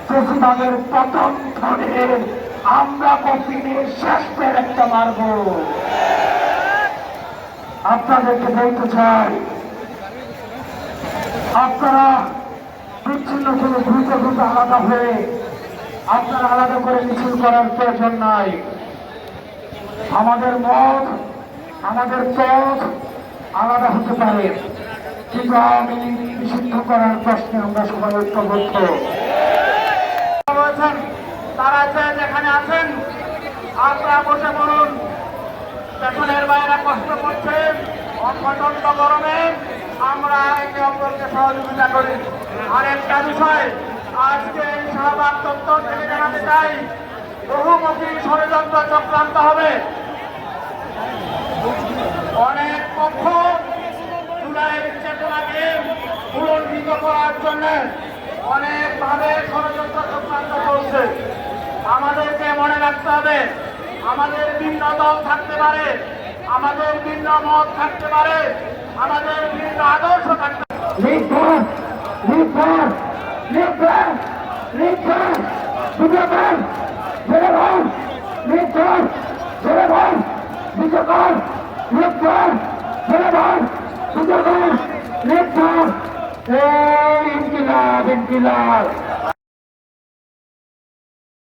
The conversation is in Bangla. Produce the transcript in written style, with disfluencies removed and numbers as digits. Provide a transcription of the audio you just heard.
বেশিরভাগের পতন ধরে আমরা কপিনে শেষ পের একটা মারব। আপনাদেরকে বলতে চাই, আপনারা বিচ্ছিন্ন করে ঘুরতে ঘুরতে আলাদা হয়ে আপনারা আলাদা করে মিছিল করার প্রয়োজন নাই। আমাদের মত, আমাদের পথ আলাদা হতে পারে, কিন্তু আওয়ামী লীগ নিষিদ্ধ করার প্রশ্নে আমরা সবাই ঐক্যবদ্ধ। তারা যেখানে আছেন আপনারা বসে পড়ুন। পেছনের বাইরে কষ্ট করছেন, প্রচন্ড গরমে আমরা একে অপরকে সহযোগিতা করি। আরেকটা বিষয় আজকে এই শাহবাগ চত্বর থেকে জানাতে চাই, বহুমুখী ষড়যন্ত্র চক্রান্ত হবে। অনেক পক্ষ জুলাইয়ের চেতনাকে পুনর্জীবিত করার জন্য অনেকভাবে ষড়যন্ত্র চক্রান্ত চলছে। আমাদেরকে মনে রাখতে হবে, আমাদের ভিন্ন দল থাকতে পারে, আমাদের ভিন্ন মত থাকতে পারে, আমাদের ভিন্ন আদর্শ থাকতে পারে।